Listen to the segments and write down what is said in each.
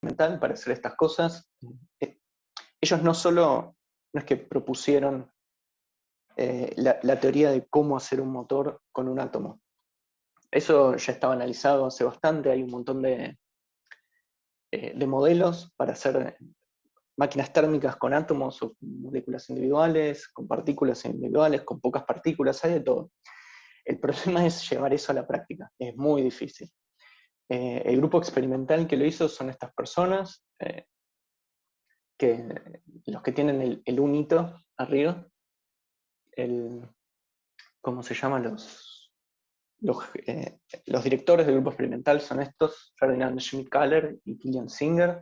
experimental para hacer estas cosas. Ellos no es que propusieron la teoría de cómo hacer un motor con un átomo. Eso ya estaba analizado hace bastante, hay un montón de modelos para hacer máquinas térmicas con átomos o con moléculas individuales, con partículas individuales, con pocas partículas, hay de todo. El problema es llevar eso a la práctica, es muy difícil. El grupo experimental que lo hizo son estas personas, los que tienen el unito arriba, ¿cómo se llaman los directores del grupo experimental son estos, Ferdinand Schmidt-Kahler y Kilian Singer.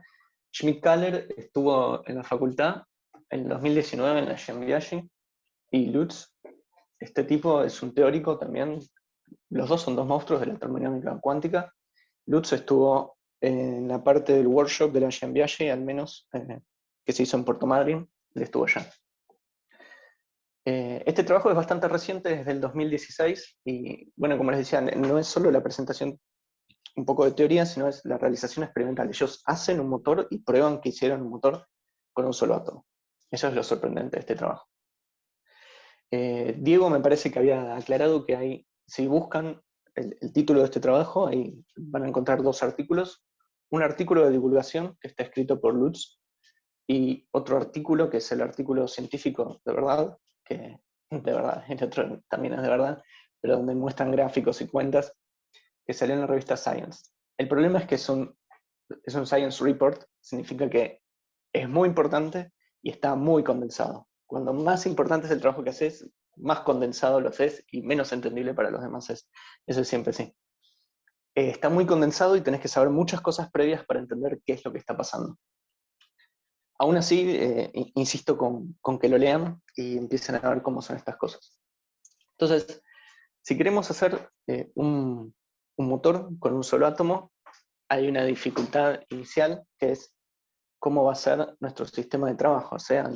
Schmidt-Kahler estuvo en la facultad en 2019 en la Jiangbiashi, y Lutz, este tipo es un teórico también, los dos son dos monstruos de la termodinámica cuántica. Lutz estuvo en la parte del workshop de la Jiangbiashi, al menos, que se hizo en Puerto Madryn, él estuvo allá. Este trabajo es bastante reciente, desde el 2016, y bueno, como les decía, no es solo la presentación un poco de teoría, sino es la realización experimental. Ellos hacen un motor y prueban que hicieron un motor con un solo átomo. Eso es lo sorprendente de este trabajo. Diego me parece que había aclarado que hay, si buscan el título de este trabajo, ahí van a encontrar dos artículos. Un artículo de divulgación que está escrito por Lutz, y otro artículo que es el artículo científico de verdad, que de verdad, el otro también es de verdad, pero donde muestran gráficos y cuentas, que salió en la revista Science. El problema es que es un Science Report, significa que es muy importante y está muy condensado. Cuando más importante es el trabajo que haces, más condensado lo haces y menos entendible para los demás es. Eso es siempre así. Está muy condensado y tenés que saber muchas cosas previas para entender qué es lo que está pasando. Aún así, insisto con que lo lean y empiecen a ver cómo son estas cosas. Entonces, si queremos hacer un motor con un solo átomo, hay una dificultad inicial, que es cómo va a ser nuestro sistema de trabajo. O sea,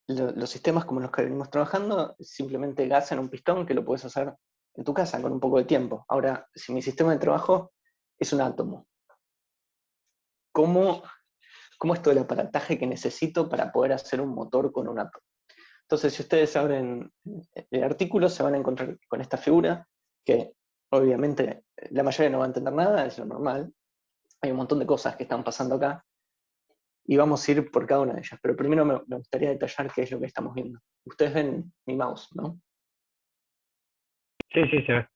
los sistemas como los que venimos trabajando, simplemente gas en un pistón que lo puedes hacer en tu casa con un poco de tiempo. Ahora, si mi sistema de trabajo es un átomo, ¿cómo es todo el aparataje que necesito para poder hacer un motor con un átomo? Entonces, si ustedes abren el artículo, se van a encontrar con esta figura, que obviamente la mayoría no va a entender nada, es lo normal. Hay un montón de cosas que están pasando acá, y vamos a ir por cada una de ellas. Pero primero me gustaría detallar qué es lo que estamos viendo. Ustedes ven mi mouse, ¿no? Sí, sí, se ve.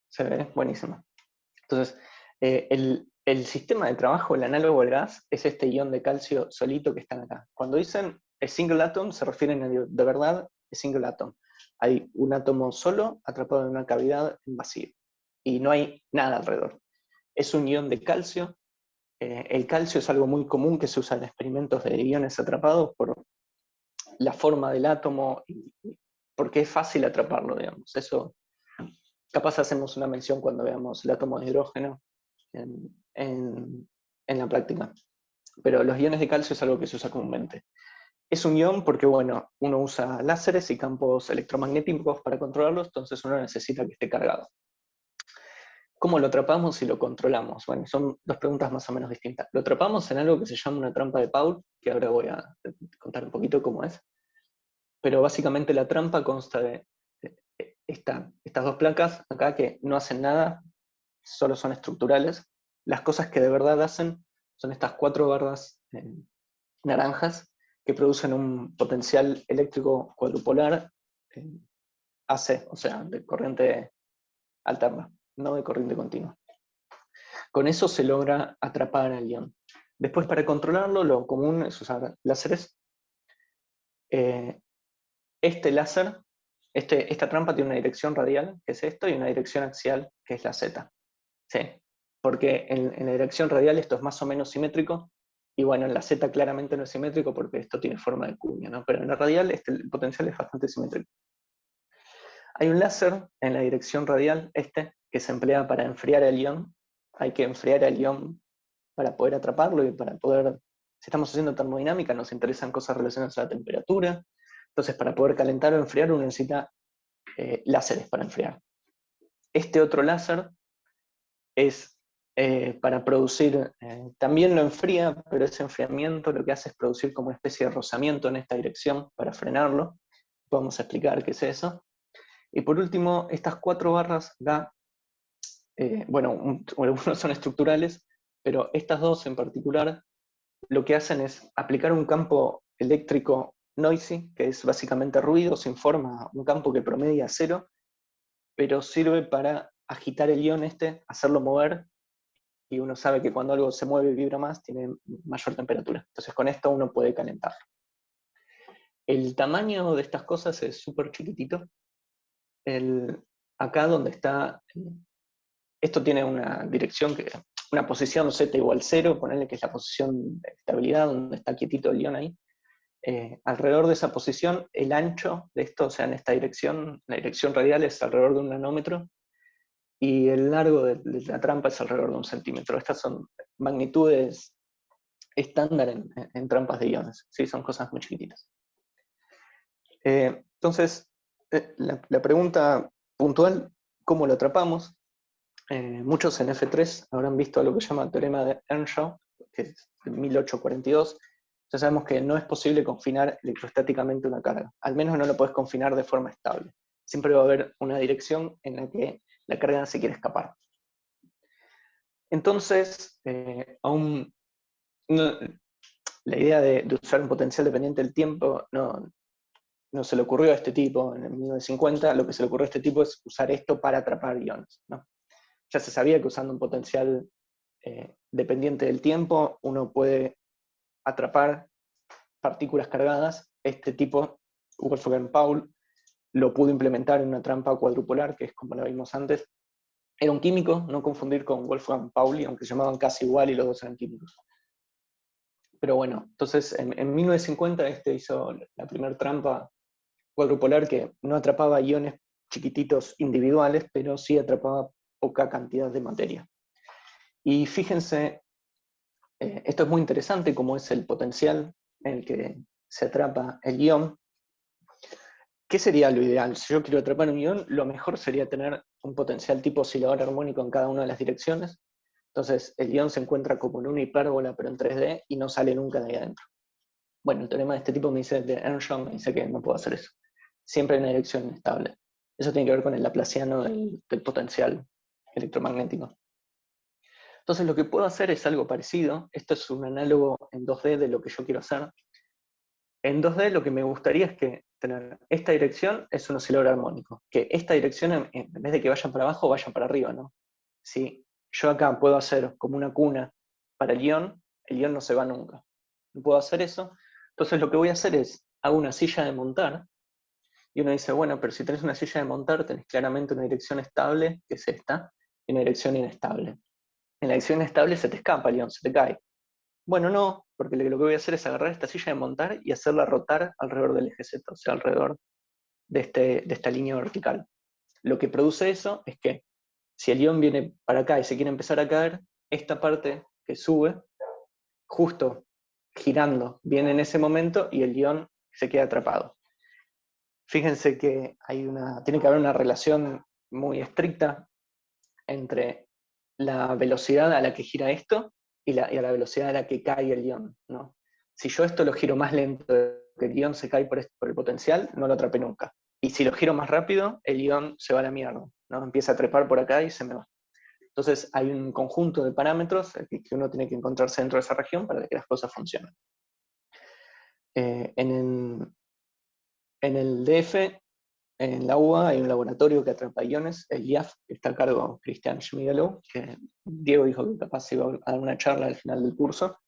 Se ve, buenísimo. Entonces, el sistema de trabajo, el análogo al gas, es este ion de calcio solito que están acá. Cuando dicen a single atom, se refieren a de verdad a single atom. Hay un átomo solo atrapado en una cavidad en vacío, y no hay nada alrededor. Es un ion de calcio. El calcio es algo muy común que se usa en experimentos de iones atrapados por la forma del átomo, y porque es fácil atraparlo, digamos. Eso, capaz hacemos una mención cuando veamos el átomo de hidrógeno en la práctica. Pero los iones de calcio es algo que se usa comúnmente. Es un ion porque, bueno, uno usa láseres y campos electromagnéticos para controlarlos, entonces uno necesita que esté cargado. ¿Cómo lo atrapamos y lo controlamos? Bueno, son dos preguntas más o menos distintas. Lo atrapamos en algo que se llama una trampa de Paul, que ahora voy a contar un poquito cómo es. Pero básicamente la trampa consta de estas dos placas acá que no hacen nada, solo son estructurales. Las cosas que de verdad hacen son estas cuatro barras naranjas que producen un potencial eléctrico cuadrupolar AC, o sea, de corriente alterna, no de corriente continua. Con eso se logra atrapar al ion. Después, para controlarlo, lo común es usar láseres. Este láser, esta trampa tiene una dirección radial, que es esto, y una dirección axial, que es la Z. Sí, porque en la dirección radial esto es más o menos simétrico, y bueno, en la Z claramente no es simétrico porque esto tiene forma de cuña, ¿no? Pero en la radial el potencial es bastante simétrico. Hay un láser en la dirección radial, que se emplea para enfriar el ion. Hay que enfriar el ion para poder atraparlo y para poder, si estamos haciendo termodinámica, nos interesan cosas relacionadas a la temperatura. Entonces, para poder calentar o enfriar, uno necesita láseres para enfriar. Este otro láser es para producir, también lo enfría, pero ese enfriamiento lo que hace es producir como una especie de rozamiento en esta dirección para frenarlo. Vamos a explicar qué es eso. Y por último, estas 4 barras acá, bueno, algunos son estructurales, pero estas 2 en particular lo que hacen es aplicar un campo eléctrico noisy, que es básicamente ruido sin forma, un campo que promedia 0, pero sirve para agitar el ion hacerlo mover, y uno sabe que cuando algo se mueve y vibra más, tiene mayor temperatura. Entonces con esto uno puede calentarlo. El tamaño de estas cosas es súper chiquitito. Acá donde está, esto tiene una dirección, una posición z igual 0, ponerle que es la posición de estabilidad, donde está quietito el ion ahí. Alrededor de esa posición, el ancho de esto, o sea, en esta dirección, la dirección radial es alrededor de 1 nanómetro, y el largo de la trampa es alrededor de 1 centímetro. Estas son magnitudes estándar en trampas de iones, ¿sí? Son cosas muy chiquititas. Entonces, la pregunta puntual, ¿cómo lo atrapamos? Muchos en F3 habrán visto lo que se llama el teorema de Earnshaw, que es de 1842. Ya sabemos que no es posible confinar electrostáticamente una carga, al menos no lo puedes confinar de forma estable. Siempre va a haber una dirección en la que la carga se quiere escapar. Entonces, la idea de usar un potencial dependiente del tiempo no se le ocurrió a este tipo en el 1950, lo que se le ocurrió a este tipo es usar esto para atrapar iones, ¿no? Ya se sabía que usando un potencial dependiente del tiempo, uno puede atrapar partículas cargadas. Este tipo, Wolfgang Paul, lo pudo implementar en una trampa cuadrupolar, que es como la vimos antes. Era un químico, no confundir con Wolfgang Pauli, aunque se llamaban casi igual y los dos eran químicos. Pero bueno, entonces en 1950 hizo la primera trampa cuadrupolar que no atrapaba iones chiquititos individuales, pero sí atrapaba poca cantidad de materia. Y fíjense, esto es muy interesante, como es el potencial en el que se atrapa el ion. ¿Qué sería lo ideal? Si yo quiero atrapar un ion, lo mejor sería tener un potencial tipo oscilador armónico en cada una de las direcciones. Entonces el ion se encuentra como en una hipérbola, pero en 3D, y no sale nunca de ahí adentro. Bueno, el teorema de este tipo de Earnshaw, me dice que no puedo hacer eso. Siempre hay una dirección inestable. Eso tiene que ver con el laplaciano del potencial electromagnético. Entonces lo que puedo hacer es algo parecido. Esto es un análogo en 2D de lo que yo quiero hacer. En 2D lo que me gustaría es que tener esta dirección es un oscilador armónico. Que esta dirección, en vez de que vayan para abajo, vayan para arriba, ¿no? Si yo acá puedo hacer como una cuna para el ion no se va nunca. No puedo hacer eso. Entonces lo que voy a hacer es, hago una silla de montar, y uno dice, bueno, pero si tenés una silla de montar, tenés claramente una dirección estable, que es esta, y una dirección inestable. En la dirección inestable se te escapa el ion, se te cae. Bueno, no, porque lo que voy a hacer es agarrar esta silla de montar y hacerla rotar alrededor del eje Z, o sea, alrededor de esta línea vertical. Lo que produce eso es que si el ion viene para acá y se quiere empezar a caer, esta parte que sube, justo girando, viene en ese momento y el ion se queda atrapado. Fíjense que tiene que haber una relación muy estricta entre la velocidad a la que gira esto y a la velocidad a la que cae el ion, ¿no? Si yo esto lo giro más lento que el ion se cae por el potencial, no lo atrapé nunca. Y si lo giro más rápido, el ion se va a la mierda, ¿no? Empieza a trepar por acá y se me va. Entonces hay un conjunto de parámetros que uno tiene que encontrarse dentro de esa región para que las cosas funcionen. En el DF, en la UBA, hay un laboratorio que atrapa iones, el IAF, que está a cargo de Christian Schmidelow, que Diego dijo que capaz iba a dar una charla al final del curso.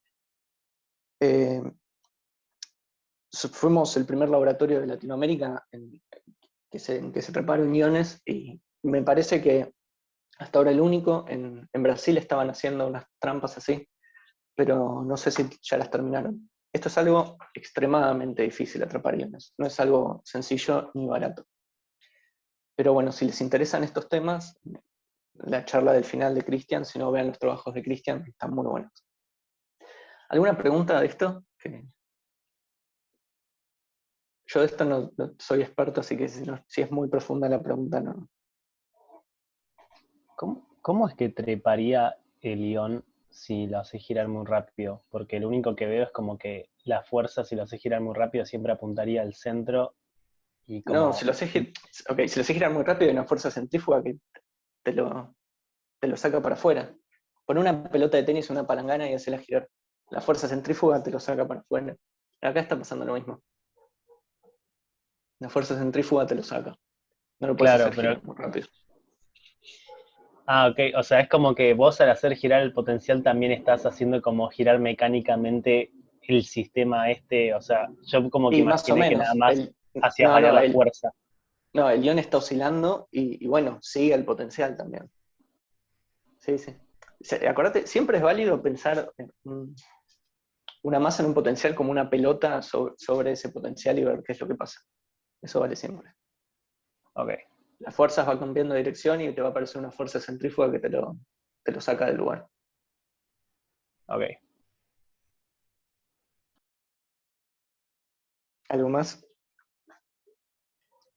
Fuimos el primer laboratorio de Latinoamérica en que se atraparon iones, y me parece que hasta ahora el único. En Brasil estaban haciendo unas trampas así, pero no sé si ya las terminaron. Esto es algo extremadamente difícil, atrapar iones. No es algo sencillo ni barato. Pero bueno, si les interesan estos temas, la charla del final de Christian, si no, vean los trabajos de Christian, están muy buenos. ¿Alguna pregunta de esto? Yo de esto no soy experto, así que si es muy profunda la pregunta, no. ¿Cómo es que treparía el ion si lo hace girar muy rápido, porque lo único que veo es como que la fuerza, si lo hace girar muy rápido, siempre apuntaría al centro y No, como... si lo haces girar muy rápido hay una fuerza centrífuga que te lo, te lo saca para afuera. Pon una pelota de tenis en una palangana y hacela girar. La fuerza centrífuga te lo saca para afuera. Acá está pasando lo mismo. La fuerza centrífuga te lo saca. No lo puedes Claro, hacer pero... girar muy rápido. Ah, ok, o sea, es como que vos al hacer girar el potencial también estás haciendo como girar mecánicamente el sistema este, o sea, yo como que Y más o imaginé que nada menos. más hacías No, variar no, la fuerza. no, el ion está oscilando y bueno, sigue el potencial también. Sí, sí. Acordate, siempre es válido pensar en una masa en un potencial como una pelota sobre ese potencial y ver qué es lo que pasa. Eso vale siempre. Ok, Las fuerzas van cambiando de dirección y te va a aparecer una fuerza centrífuga que te lo saca del lugar. ok. ¿Algo más?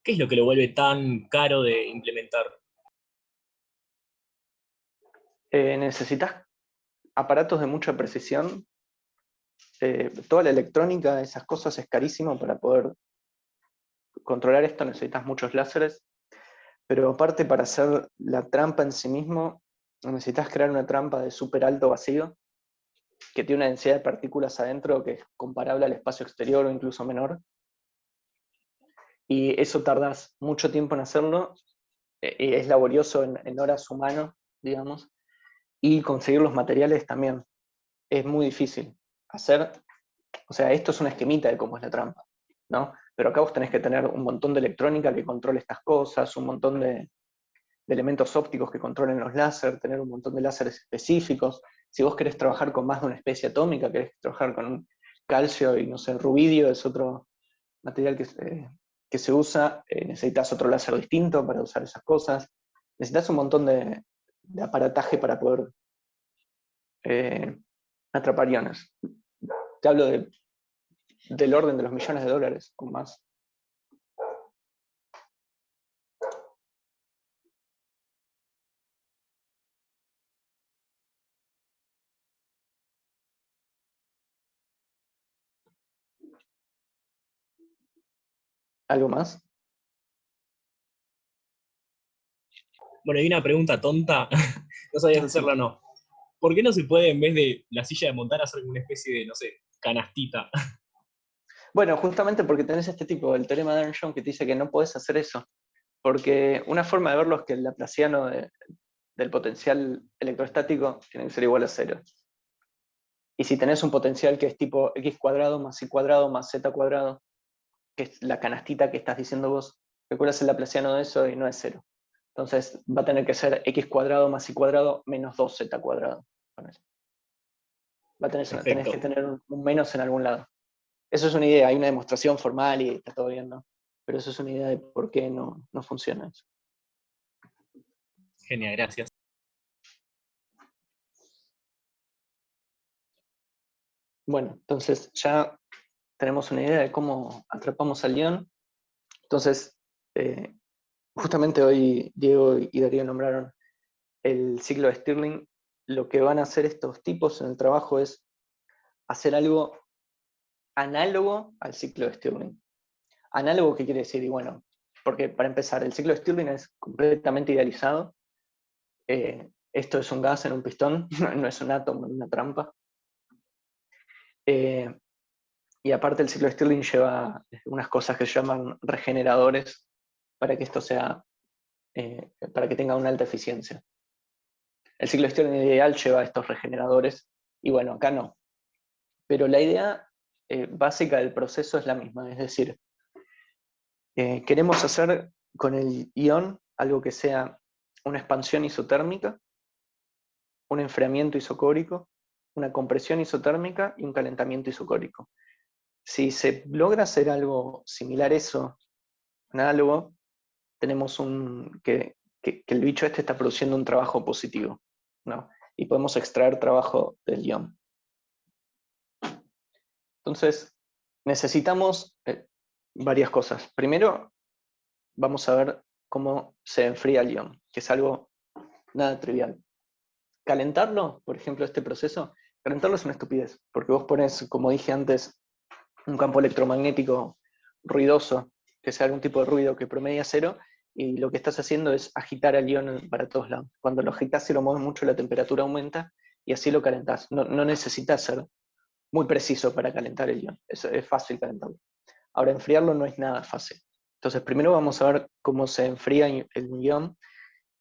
¿Qué es lo que lo vuelve tan caro de implementar? Necesitas aparatos de mucha precisión. Toda la electrónica, esas cosas es carísimo para poder controlar esto. Necesitas muchos láseres. Pero aparte, para hacer la trampa en sí mismo, necesitas crear una trampa de súper alto vacío que tiene una densidad de partículas adentro que es comparable al espacio exterior o incluso menor. Y eso tardas mucho tiempo en hacerlo, y es laborioso en horas humanas, digamos, y conseguir los materiales también es muy difícil. Hacer, o sea, esto es una esquemita de cómo es la trampa, ¿no? Pero acá vos tenés que tener un montón de electrónica que controle estas cosas, un montón de elementos ópticos que controlen los láser, tener un montón de láseres específicos. Si vos querés trabajar con más de una especie atómica, querés trabajar con un calcio y no sé, rubidio es otro material que se usa, necesitas otro láser distinto para usar esas cosas. Necesitas un montón de aparataje para poder atrapar iones. Te hablo del orden de los millones de dólares o más. ¿Algo más? Bueno, hay una pregunta tonta, no sabías Ah, sí. hacerla o no. ¿Por qué no se puede, en vez de la silla de montar, hacer una especie de, no sé, canastita? Bueno, justamente porque tenés este tipo, el teorema de Earnshot, que te dice que no podés hacer eso. Porque una forma de verlo es que el laplaciano del potencial electrostático tiene que ser igual a cero. Y si tenés un potencial que es tipo x cuadrado más y cuadrado más z cuadrado, que es la canastita que estás diciendo vos, calculas el laplaciano de eso y no es cero. Entonces va a tener que ser x cuadrado más y cuadrado menos 2z cuadrado. Tenés que Perfecto. tener un menos en algún lado. Eso es una idea, hay una demostración formal y está todo bien, ¿no? Pero eso es una idea de por qué no funciona eso. Genial, gracias. Bueno, entonces ya tenemos una idea de cómo atrapamos al león. Entonces, justamente hoy Diego y Darío nombraron el ciclo de Stirling. Lo que van a hacer estos tipos en el trabajo es hacer algo análogo al ciclo de Stirling. ¿Análogo qué quiere decir? Y bueno, porque para empezar, el ciclo de Stirling es completamente idealizado. Esto es un gas en un pistón, no es un átomo en una trampa. Y aparte el ciclo de Stirling lleva unas cosas que se llaman regeneradores para que esto sea, para que tenga una alta eficiencia. El ciclo de Stirling ideal lleva estos regeneradores, y bueno, acá no. Pero la idea básica del proceso es la misma, es decir, queremos hacer con el ion algo que sea una expansión isotérmica, un enfriamiento isocórico, una compresión isotérmica y un calentamiento isocórico. Si se logra hacer algo similar a eso, análogo, tenemos que el bicho este está produciendo un trabajo positivo, ¿no? Y podemos extraer trabajo del ion. Entonces, necesitamos varias cosas. Primero, vamos a ver cómo se enfría el ion, que es algo nada trivial. calentarlo, por ejemplo, este proceso, calentarlo es una estupidez, porque vos pones, como dije antes, un campo electromagnético ruidoso, que sea algún tipo de ruido que promedia cero, y lo que estás haciendo es agitar al ion para todos lados. Cuando lo agitas y lo mueves mucho, la temperatura aumenta, y así lo calentás. No necesitas ser muy preciso para calentar el ion, es fácil calentarlo. Ahora, enfriarlo no es nada fácil. Entonces, primero vamos a ver cómo se enfría el ion,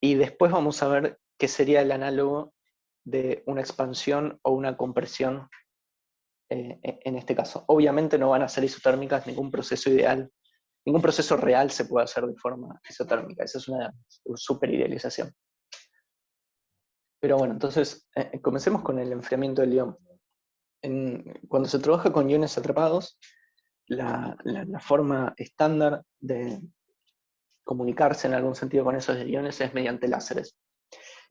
y después vamos a ver qué sería el análogo de una expansión o una compresión en este caso. Obviamente no van a ser isotérmicas, ningún proceso ideal, ningún proceso real se puede hacer de forma isotérmica, esa es una super idealización. Pero bueno, entonces comencemos con el enfriamiento del ion. Cuando se trabaja con iones atrapados, la forma estándar de comunicarse en algún sentido con esos iones es mediante láseres.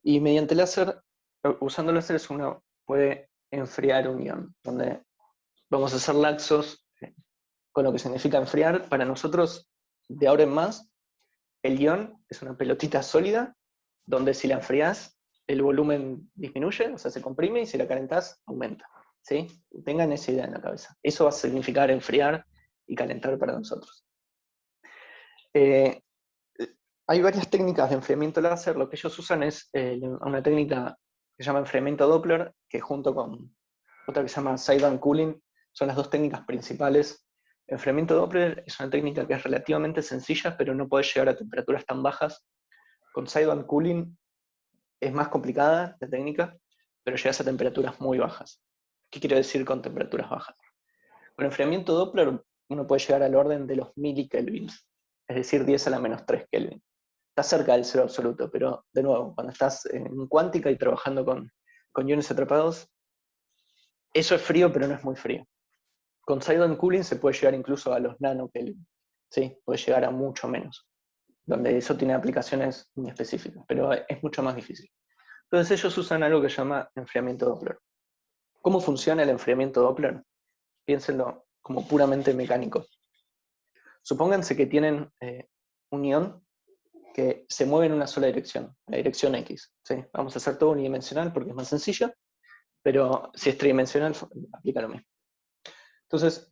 Y mediante láser, usando láseres, uno puede enfriar un ion, donde vamos a ser laxos con lo que significa enfriar. Para nosotros, de ahora en más, el ion es una pelotita sólida, donde si la enfriás, el volumen disminuye, o sea, se comprime, y si la calentás, aumenta. ¿Sí? Tengan esa idea en la cabeza. Eso va a significar enfriar y calentar para nosotros. Hay varias técnicas de enfriamiento láser. Lo que ellos usan es una técnica que se llama enfriamiento Doppler, que junto con otra que se llama sideband cooling, son las dos técnicas principales. Enfriamiento Doppler es una técnica que es relativamente sencilla, pero no puede llegar a temperaturas tan bajas. Con sideband cooling es más complicada la técnica, pero llegas a temperaturas muy bajas. ¿Qué quiero decir con temperaturas bajas? Con enfriamiento Doppler uno puede llegar al orden de los milikelvins, es decir, 10 a la menos 3 Kelvin. Está cerca del cero absoluto, pero de nuevo, cuando estás en cuántica y trabajando con iones atrapados, eso es frío, pero no es muy frío. Con sideband cooling se puede llegar incluso a los nanokelvin, ¿sí? Puede llegar a mucho menos, donde eso tiene aplicaciones muy específicas, pero es mucho más difícil. Entonces ellos usan algo que se llama enfriamiento Doppler. ¿Cómo funciona el enfriamiento Doppler? Piénsenlo como puramente mecánico. Supónganse que tienen un ion que se mueve en una sola dirección, la dirección X. ¿Sí? Vamos a hacer todo unidimensional porque es más sencillo, pero si es tridimensional, aplica lo mismo. Entonces,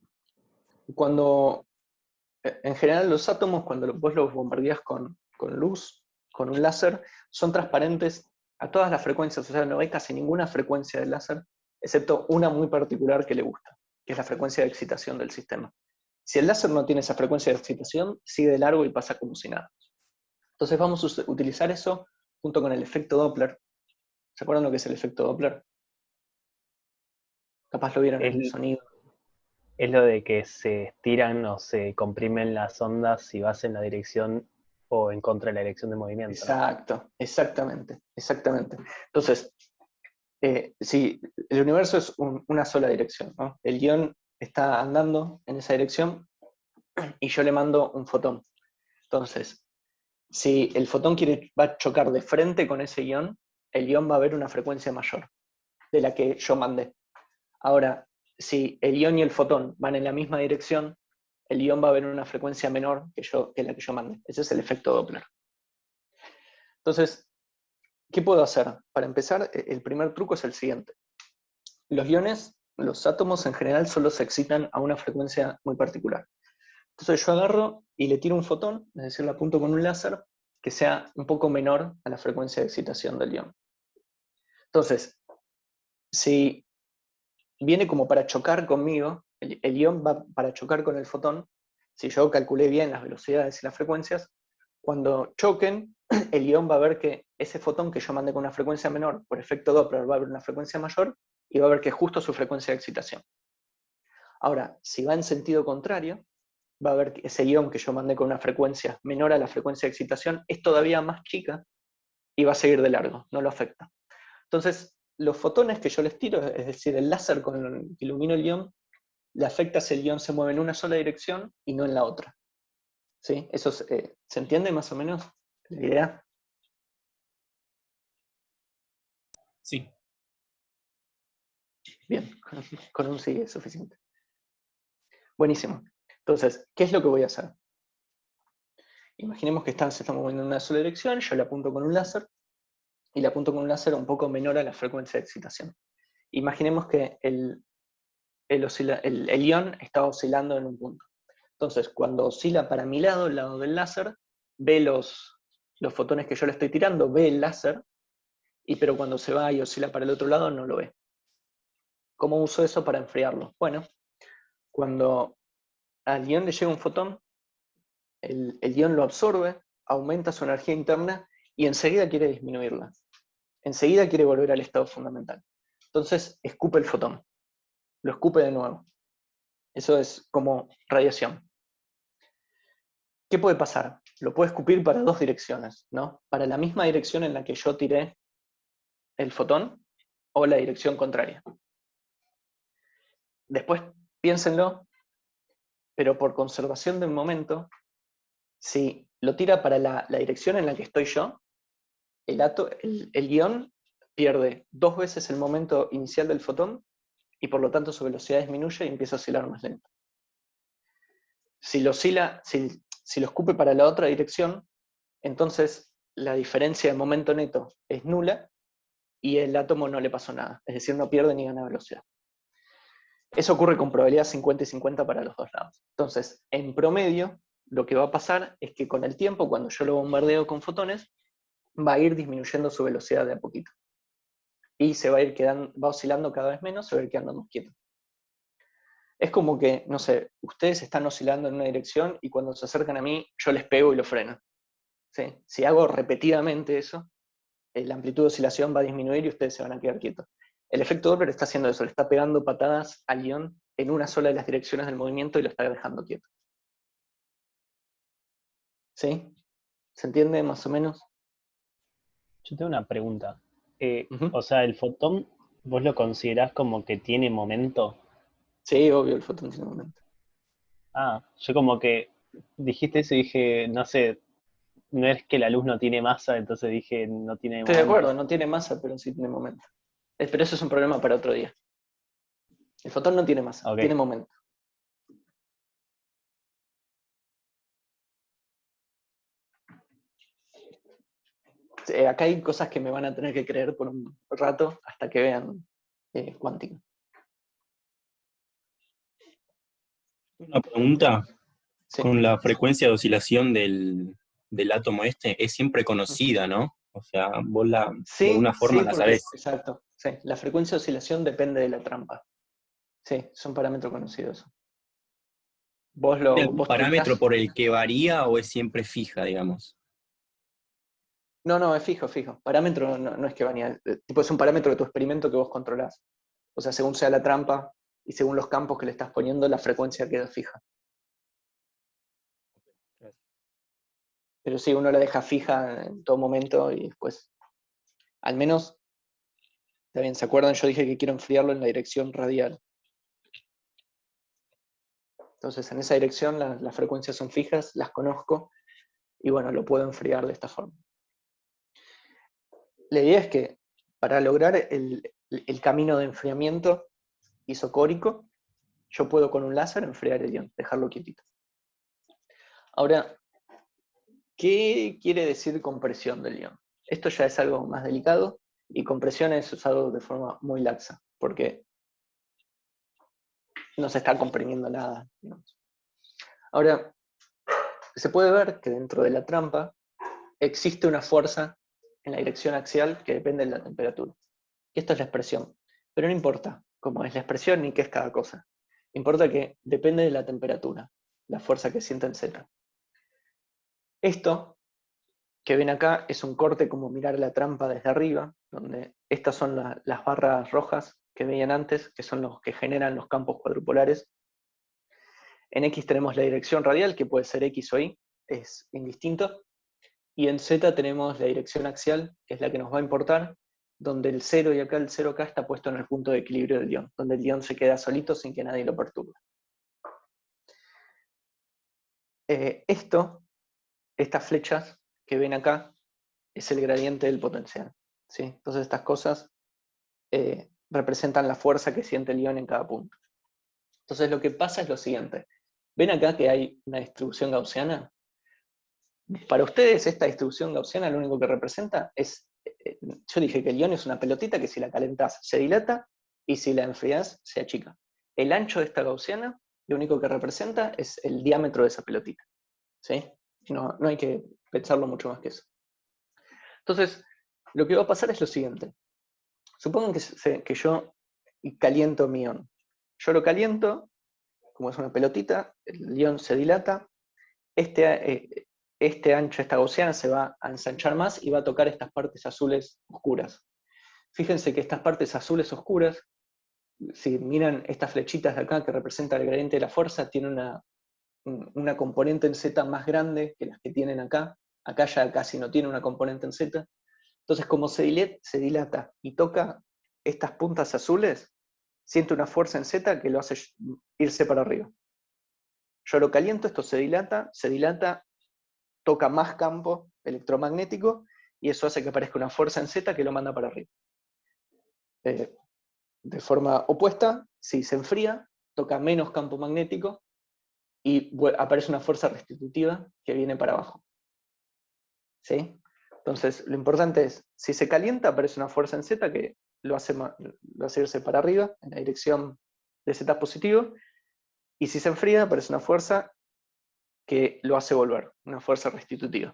en general los átomos, cuando vos los bombardeás con luz, con un láser, son transparentes a todas las frecuencias, o sea, no hay casi ninguna frecuencia del láser, excepto una muy particular que le gusta, que es la frecuencia de excitación del sistema. Si el láser no tiene esa frecuencia de excitación, sigue de largo y pasa como si nada. Entonces vamos a utilizar eso junto con el efecto Doppler. ¿Se acuerdan lo que es el efecto Doppler? Capaz lo vieron en el sonido. Es lo de que se estiran o se comprimen las ondas si vas en la dirección o en contra de la dirección de movimiento. Exacto, ¿no? Exactamente. Entonces, si el universo es una sola dirección, ¿no? El ion está andando en esa dirección y yo le mando un fotón. Entonces, si el fotón va a chocar de frente con ese ion, el ion va a haber una frecuencia mayor de la que yo mandé. Ahora, si el ion y el fotón van en la misma dirección, el ion va a haber una frecuencia menor que la que yo mandé. Ese es el efecto Doppler. Entonces, ¿qué puedo hacer? Para empezar, el primer truco es el siguiente. Los iones, los átomos en general, solo se excitan a una frecuencia muy particular. Entonces yo agarro y le tiro un fotón, es decir, le apunto con un láser, que sea un poco menor a la frecuencia de excitación del ion. Entonces, si viene como para chocar conmigo, el ion va para chocar con el fotón, si yo calculé bien las velocidades y las frecuencias, cuando choquen, el ion va a ver que ese fotón que yo mandé con una frecuencia menor, por efecto Doppler va a haber una frecuencia mayor, y va a ver que es justo su frecuencia de excitación. Ahora, si va en sentido contrario, va a ver que ese ion que yo mandé con una frecuencia menor a la frecuencia de excitación es todavía más chica y va a seguir de largo, no lo afecta. Entonces, los fotones que yo les tiro, es decir, el láser con el que ilumino el ion, le afecta si el ion se mueve en una sola dirección y no en la otra. ¿Sí? ¿Eso se entiende más o menos la idea? Sí. Bien, con un sí es suficiente. Buenísimo. Entonces, ¿qué es lo que voy a hacer? Imaginemos que se está moviendo en una sola dirección, yo le apunto con un láser, y la apunto con un láser un poco menor a la frecuencia de excitación. Imaginemos que el ion está oscilando en un punto. Entonces, cuando oscila para mi lado, el lado del láser, ve los fotones que yo le estoy tirando, ve el láser, pero cuando se va y oscila para el otro lado, no lo ve. ¿Cómo uso eso para enfriarlo? Bueno, cuando al ion le llega un fotón, el ion lo absorbe, aumenta su energía interna y enseguida quiere disminuirla. Enseguida quiere volver al estado fundamental. Entonces, escupe el fotón. Lo escupe de nuevo. Eso es como radiación. ¿Qué puede pasar? Lo puede escupir para dos direcciones, ¿no? Para la misma dirección en la que yo tiré el fotón o la dirección contraria. Después, piénsenlo, pero por conservación del momento, si lo tira para la dirección en la que estoy yo, el ion pierde 2 veces el momento inicial del fotón y por lo tanto su velocidad disminuye y empieza a oscilar más lento. Si lo escupe para la otra dirección, entonces la diferencia de momento neto es nula y el átomo no le pasó nada, es decir, no pierde ni gana velocidad. Eso ocurre con probabilidad 50 y 50 para los dos lados. Entonces, en promedio, lo que va a pasar es que con el tiempo, cuando yo lo bombardeo con fotones, va a ir disminuyendo su velocidad de a poquito. Y se va a ir va oscilando cada vez menos, se va a ir quedando más quieto. Es como que, no sé, ustedes están oscilando en una dirección y cuando se acercan a mí, yo les pego y lo freno. ¿Sí? Si hago repetidamente eso, la amplitud de oscilación va a disminuir y ustedes se van a quedar quietos. El efecto Doppler está haciendo eso, le está pegando patadas al ion en una sola de las direcciones del movimiento y lo está dejando quieto. ¿Sí? ¿Se entiende más o menos? Yo tengo una pregunta. Uh-huh. O sea, ¿el fotón vos lo considerás como que tiene momento? Sí, obvio, el fotón tiene momento. Ah, yo como que dijiste eso y dije, no sé, no es que la luz no tiene masa, entonces dije, no tiene Estoy de acuerdo, momento. no tiene masa, pero sí tiene momento. Pero eso es un problema para otro día. El fotón no tiene masa, Ok. tiene momento. Acá hay cosas que me van a tener que creer por un rato hasta que vean cuántico. Una pregunta, Sí. con la frecuencia de oscilación del átomo es siempre conocida, ¿no? O sea, vos de Sí, alguna forma sí, la porque, sabés. exacto. Sí, la frecuencia de oscilación depende de la trampa. Sí, es un parámetro conocido eso. ¿Tiene algún Vos parámetro tirás. por el que varía o es siempre fija, digamos? No, es fijo, fijo. Parámetro no es que varía. Tipo, es un parámetro de tu experimento que vos controlás. O sea, según sea la trampa y según los campos que le estás poniendo, la frecuencia queda fija. Pero sí, uno la deja fija en todo momento y después, al menos, está bien, ¿se acuerdan? Yo dije que quiero enfriarlo en la dirección radial. Entonces, en esa dirección las frecuencias son fijas, las conozco, y bueno, lo puedo enfriar de esta forma. La idea es que para lograr el camino de enfriamiento isocórico, yo puedo con un láser enfriar el ion, dejarlo quietito. Ahora, ¿qué quiere decir compresión del ion? Esto ya es algo más delicado, y compresión es usado de forma muy laxa, porque no se está comprimiendo nada, digamos. Ahora, se puede ver que dentro de la trampa existe una fuerza en la dirección axial que depende de la temperatura. Y esta es la expresión. Pero no importa cómo es la expresión ni qué es cada cosa. Importa que depende de la temperatura, la fuerza que sienta en Z. Esto que ven acá es un corte como mirar la trampa desde arriba, donde estas son las barras rojas que veían antes, que son los que generan los campos cuadrupolares. En X tenemos la dirección radial, que puede ser X o Y, es indistinto. Y en Z tenemos la dirección axial, que es la que nos va a importar, donde el 0 y acá el 0 acá está puesto en el punto de equilibrio del ion, donde el ion se queda solito sin que nadie lo perturbe. Estas flechas que ven acá, es el gradiente del potencial. ¿Sí? Entonces estas cosas representan la fuerza que siente el ion en cada punto. Entonces lo que pasa es lo siguiente. ¿Ven acá que hay una distribución gaussiana? Para ustedes esta distribución gaussiana lo único que representa es yo dije que el ion es una pelotita que si la calentás se dilata y si la enfriás se achica. El ancho de esta gaussiana lo único que representa es el diámetro de esa pelotita. ¿Sí? No hay que pensarlo mucho más que eso. Entonces, lo que va a pasar es lo siguiente. Supongan que yo caliento mi ion. Yo lo caliento, como es una pelotita, el ion se dilata, este ancho, esta gaussiana, se va a ensanchar más y va a tocar estas partes azules oscuras. Fíjense que estas partes azules oscuras, si miran estas flechitas de acá que representan el gradiente de la fuerza, tienen una componente en Z más grande que las que tienen acá. Acá ya casi no tiene una componente en Z. Entonces, como se dilata y toca estas puntas azules, siente una fuerza en Z que lo hace irse para arriba. Yo lo caliento, esto se dilata, toca más campo electromagnético y eso hace que aparezca una fuerza en Z que lo manda para arriba. De forma opuesta, si se enfría, toca menos campo magnético y aparece una fuerza restitutiva que viene para abajo. ¿Sí? Entonces, lo importante es, si se calienta, aparece una fuerza en Z que lo hace irse para arriba, en la dirección de Z positivo, y si se enfría, aparece una fuerza que lo hace volver, una fuerza restitutiva.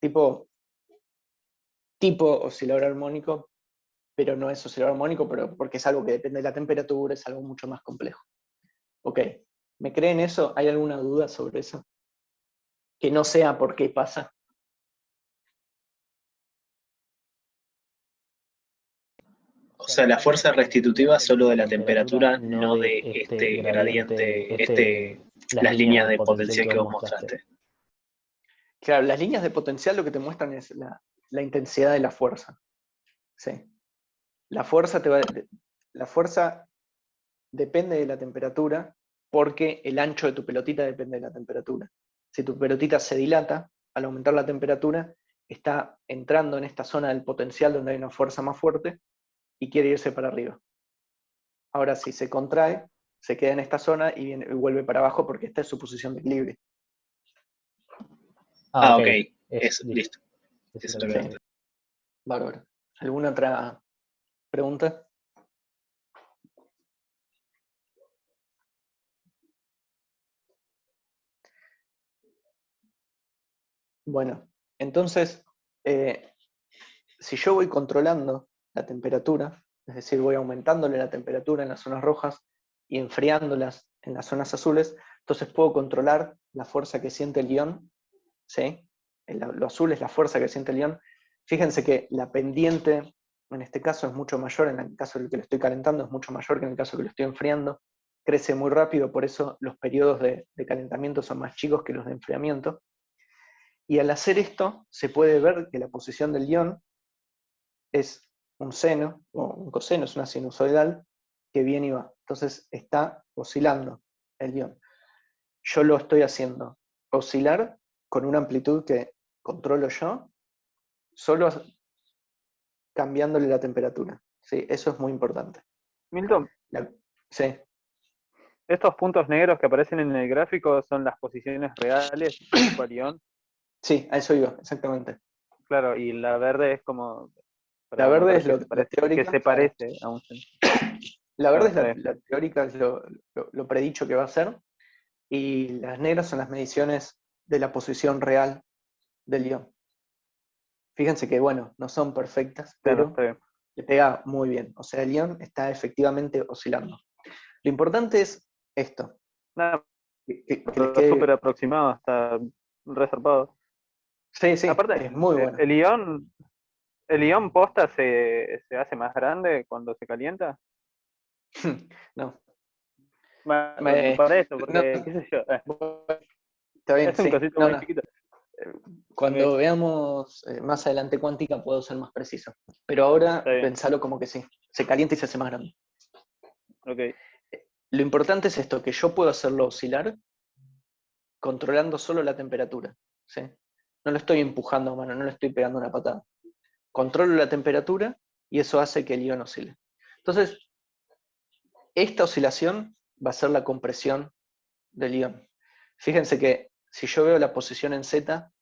Tipo oscilador armónico, pero no es oscilador armónico, porque es algo que depende de la temperatura, es algo mucho más complejo. Ok, ¿me creen eso? ¿Hay alguna duda sobre eso? Que no sea por qué pasa. O sea, la fuerza restitutiva solo de la temperatura, no de este gradiente, las líneas de potencial que vos mostraste. Claro, las líneas de potencial lo que te muestran es la intensidad de la fuerza. ¿Sí? La fuerza depende de la temperatura porque el ancho de tu pelotita depende de la temperatura. Si tu pelotita se dilata, al aumentar la temperatura, está entrando en esta zona del potencial donde hay una fuerza más fuerte y quiere irse para arriba. Ahora, si se contrae, se queda en esta zona y vuelve para abajo porque esta es su posición de equilibrio. Ok, eso, listo. Eso lo veo. Bárbaro. ¿Alguna otra pregunta? Bueno, entonces, si yo voy controlando la temperatura, es decir, voy aumentándole la temperatura en las zonas rojas y enfriándolas en las zonas azules, entonces puedo controlar la fuerza que siente el ion, ¿sí? Lo azul es la fuerza que siente el ion. Fíjense que la pendiente, en este caso, es mucho mayor, en el caso del que lo estoy calentando, es mucho mayor que en el caso que lo estoy enfriando. Crece muy rápido, por eso los periodos de calentamiento son más chicos que los de enfriamiento. Y al hacer esto, se puede ver que la posición del ion es un seno, o un coseno, es una sinusoidal, que viene y va. Entonces está oscilando el ion. Yo lo estoy haciendo oscilar con una amplitud que controlo yo, solo cambiándole la temperatura. ¿Sí? Eso es muy importante. Milton, Sí. estos puntos negros que aparecen en el gráfico son las posiciones reales del ion. Sí, a eso iba, exactamente. Claro, y la verde es como... La verde es la teórica. que se parece a un seno. La verde Claro, es la teórica, es lo predicho que va a ser, y las negras son las mediciones de la posición real del ion. Fíjense que, bueno, no son perfectas, pero claro, le pega muy bien. O sea, el ion está efectivamente oscilando. Lo importante es esto. Nada, Que les está quede... súper aproximado, está reservado. Sí, sí, Aparte, es muy bueno. el ion posta se hace más grande cuando se calienta. No. Para eso, porque, No, qué sé yo, está bien, es un sí. cosito No, muy no. chiquito. Cuando veamos más adelante cuántica puedo ser más preciso. Pero ahora Está bien. pensalo como que sí. Se calienta y se hace más grande. Ok. Lo importante es esto, que yo puedo hacerlo oscilar controlando solo la temperatura. ¿Sí? No lo estoy empujando a mano, no le estoy pegando una patada. Controlo la temperatura y eso hace que el ion oscile. Entonces, esta oscilación va a ser la compresión del ion. Fíjense que si yo veo la posición en Z,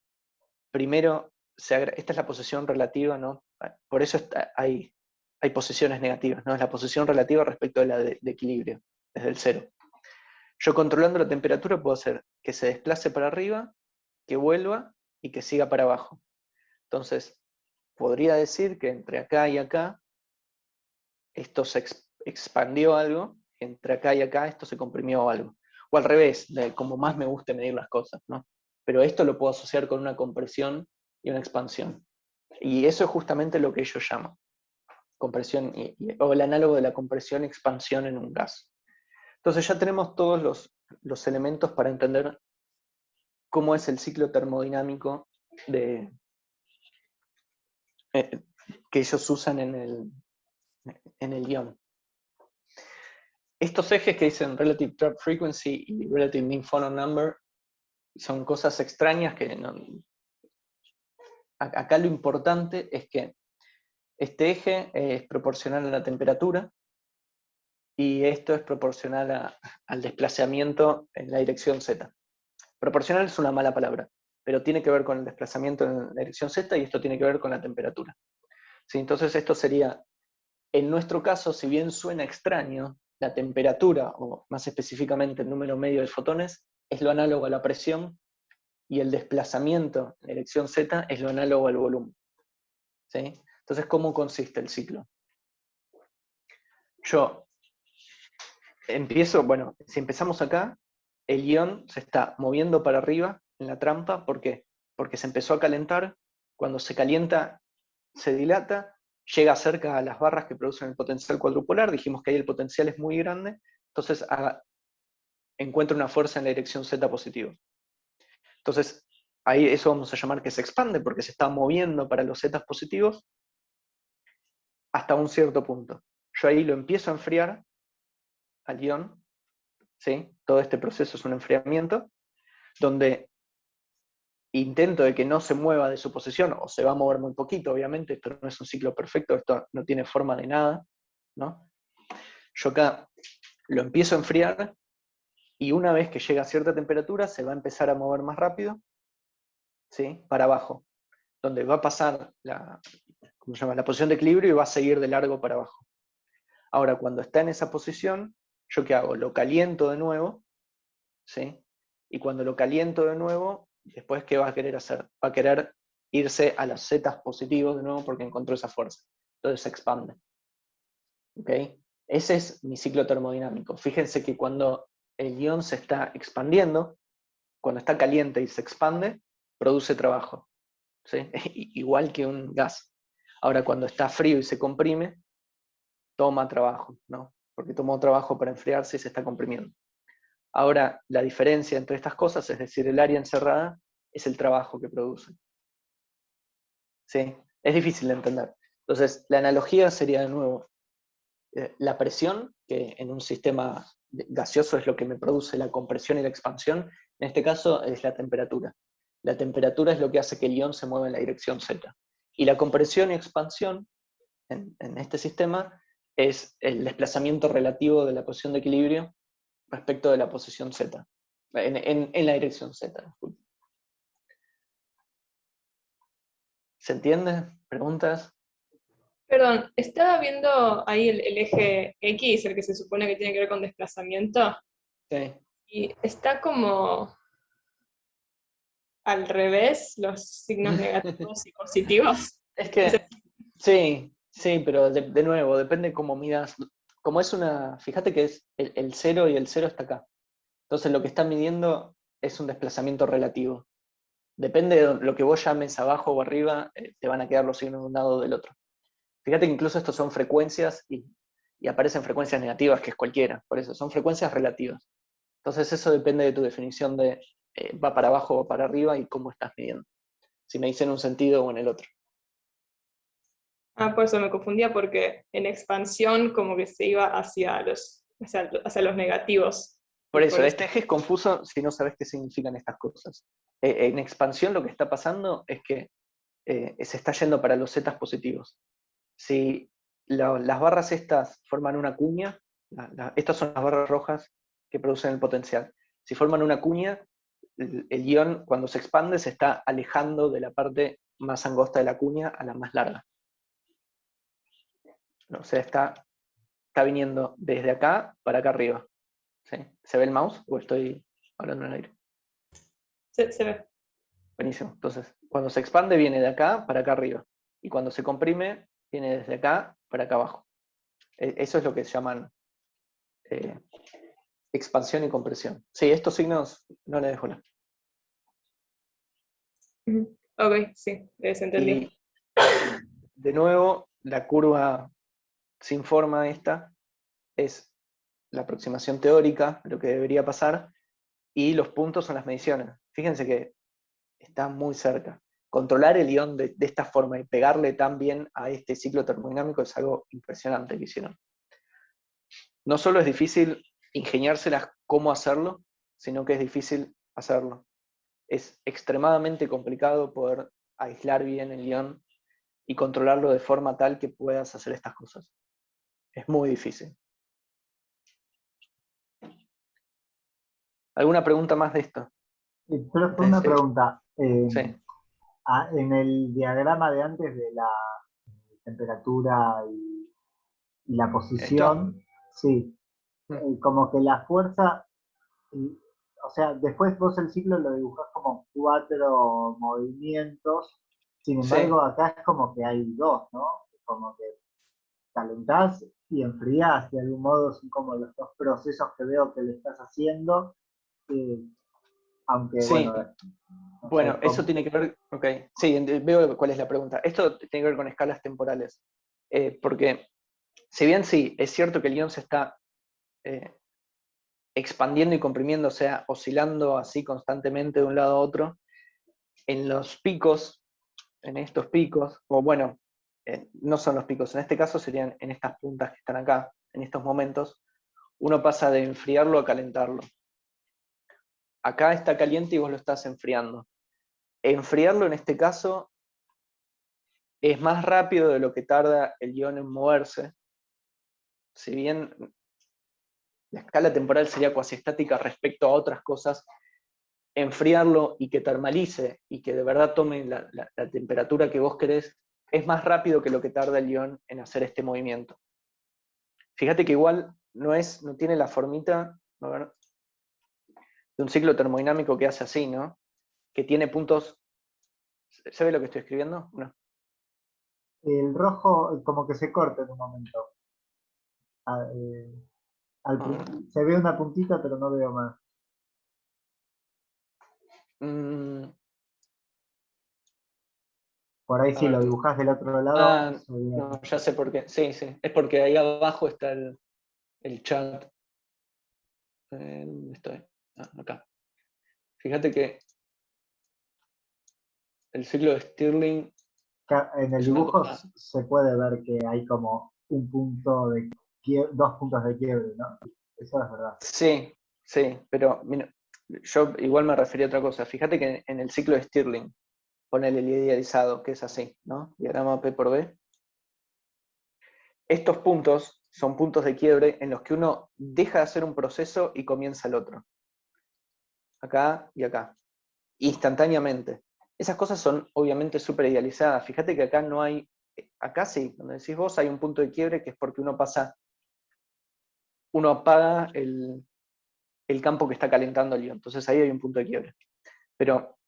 primero esta es la posición relativa, ¿no? Por eso hay posiciones negativas, ¿no? Es la posición relativa respecto de la de equilibrio, desde el 0. Yo controlando la temperatura puedo hacer que se desplace para arriba, que vuelva y que siga para abajo. Entonces, podría decir que entre acá y acá esto se expandió algo, entre acá y acá esto se comprimió algo. O al revés, de como más me guste medir las cosas, ¿no? Pero esto lo puedo asociar con una compresión y una expansión. Y eso es justamente lo que ellos llaman compresión, o el análogo de la compresión y expansión en un gas. Entonces ya tenemos todos los elementos para entender cómo es el ciclo termodinámico que ellos usan en el guión. Estos ejes que dicen Relative Trap Frequency y Relative Mean Phonon Number son cosas extrañas que no... Acá lo importante es que este eje es proporcional a la temperatura y esto es proporcional al desplazamiento en la dirección Z. Proporcional es una mala palabra, pero tiene que ver con el desplazamiento en la dirección Z y esto tiene que ver con la temperatura. ¿Sí? Entonces esto sería, en nuestro caso, si bien suena extraño, la temperatura, o más específicamente el número medio de fotones, es lo análogo a la presión, y el desplazamiento en dirección Z es lo análogo al volumen. ¿Sí? Entonces, ¿cómo consiste el ciclo? Yo empiezo, bueno, si empezamos acá, el ion se está moviendo para arriba en la trampa. ¿Por qué? Porque se empezó a calentar. Cuando se calienta, se dilata, llega cerca a las barras que producen el potencial cuadrupolar. Dijimos que ahí el potencial es muy grande, entonces encuentra una fuerza en la dirección Z positiva. Entonces, ahí eso vamos a llamar que se expande, porque se está moviendo para los Z positivos hasta un cierto punto. Yo ahí lo empiezo a enfriar al ion, ¿sí? Todo este proceso es un enfriamiento, donde intento de que no se mueva de su posición, o se va a mover muy poquito, obviamente, esto no es un ciclo perfecto, esto no tiene forma de nada, ¿no? Yo acá lo empiezo a enfriar, y una vez que llega a cierta temperatura, se va a empezar a mover más rápido, ¿sí? Para abajo, donde va a pasar la posición de equilibrio y va a seguir de largo para abajo. Ahora, cuando está en esa posición, ¿yo qué hago? Lo caliento de nuevo, ¿sí? Y cuando lo caliento de nuevo, después, ¿qué va a querer hacer? Va a querer irse a los zetas positivos de nuevo porque encontró esa fuerza. Entonces se expande. ¿Ok? Ese es mi ciclo termodinámico. Fíjense que cuando el ion se está expandiendo, cuando está caliente y se expande, produce trabajo, ¿sí? Igual que un gas. Ahora, cuando está frío y se comprime, toma trabajo, ¿no? Porque tomó trabajo para enfriarse y se está comprimiendo. Ahora, la diferencia entre estas cosas, es decir, el área encerrada, es el trabajo que produce. ¿Sí? Es difícil de entender. Entonces, la analogía sería de nuevo la presión, que en un sistema gaseoso es lo que me produce la compresión y la expansión. En este caso es la temperatura. La temperatura es lo que hace que el ion se mueva en la dirección Z. Y la compresión y expansión en este sistema es el desplazamiento relativo de la posición de equilibrio respecto de la posición Z, en la dirección Z. ¿Se entiende? ¿Preguntas? Perdón, estaba viendo ahí el eje X, el que se supone que tiene que ver con desplazamiento, Sí. y está como al revés, los signos negativos y positivos. Es que, sí, pero de nuevo, depende cómo midas. Como es fíjate que es el 0 y el 0 está acá. Entonces lo que está midiendo es un desplazamiento relativo. Depende de lo que vos llames abajo o arriba, te van a quedar los signos de un lado o del otro. Fíjate que incluso estos son frecuencias y aparecen frecuencias negativas, que es cualquiera, por eso son frecuencias relativas. Entonces eso depende de tu definición de va para abajo o para arriba y cómo estás midiendo. Si me dice en un sentido o en el otro. Por eso me confundía, porque en expansión como que se iba hacia los negativos. Por eso, este eje es confuso si no sabes qué significan estas cosas. En expansión lo que está pasando es que se está yendo para los zetas positivos. Si las barras estas forman una cuña, estas son las barras rojas que producen el potencial. Si forman una cuña, el ion cuando se expande se está alejando de la parte más angosta de la cuña a la más larga. O sea, está viniendo desde acá para acá arriba. ¿Sí? ¿Se ve el mouse o estoy hablando en el aire? Se ve. Buenísimo. Entonces, cuando se expande viene de acá para acá arriba. Y cuando se comprime viene desde acá para acá abajo. Eso es lo que se llaman expansión y compresión. Sí, estos signos no le dejo nada. Ok, sí, se entendió. Y de nuevo, la curva sin forma esta es la aproximación teórica, lo que debería pasar, y los puntos son las mediciones. Fíjense que está muy cerca. Controlar el ion de esta forma y pegarle tan bien a este ciclo termodinámico es algo impresionante que hicieron. No solo es difícil ingeniárselas cómo hacerlo, sino que es difícil hacerlo. Es extremadamente complicado poder aislar bien el ion y controlarlo de forma tal que puedas hacer estas cosas. Es muy difícil. ¿Alguna pregunta más de esto? Pero fue una pregunta. Sí. En el diagrama de antes de la temperatura y la posición, sí, como que la fuerza, o sea, después vos el ciclo lo dibujás como 4 movimientos, sin embargo acá es como que hay 2, ¿no? Como que calentás y enfriás, de algún modo son como los 2 procesos que veo que le estás haciendo, aunque Sí. bueno... Bueno, eso tiene que ver, ok, sí, veo cuál es la pregunta. Esto tiene que ver con escalas temporales, porque si bien sí, es cierto que el ion se está expandiendo y comprimiendo, o sea, oscilando así constantemente de un lado a otro, en los picos, en estos picos, o bueno, no son los picos, en este caso serían en estas puntas que están acá, en estos momentos, uno pasa de enfriarlo a calentarlo. Acá está caliente y vos lo estás enfriando. Enfriarlo en este caso es más rápido de lo que tarda el ion en moverse. Si bien la escala temporal sería cuasi estática respecto a otras cosas, enfriarlo y que termalice y que de verdad tome la temperatura que vos querés es más rápido que lo que tarda el ion en hacer este movimiento. Fíjate que igual no tiene la formita, a ver, de un ciclo termodinámico que hace así, ¿no? Que tiene puntos. ¿Se ve lo que estoy escribiendo? No. El rojo como que se corta en un momento. Se ve una puntita, pero no veo más. Por ahí si lo dibujás del otro lado. No, ya sé por qué. Sí, sí. Es porque ahí abajo está el chat. ¿Dónde estoy? Acá. Fíjate que el ciclo de Stirling. En el dibujo se puede ver que hay como un punto de 2 puntos de quiebre, ¿no? Eso es verdad. Sí, sí, pero mira, yo igual me refería a otra cosa. Fíjate que en el ciclo de Stirling, ponele el idealizado, que es así, ¿no? Diagrama P por B. Estos puntos son puntos de quiebre en los que uno deja de hacer un proceso y comienza el otro. Acá y acá. Instantáneamente. Esas cosas son obviamente súper idealizadas. Fíjate que acá no hay, acá sí, donde decís vos hay un punto de quiebre que es porque uno apaga el campo que está calentando el ion. Entonces ahí hay un punto de quiebre. Pero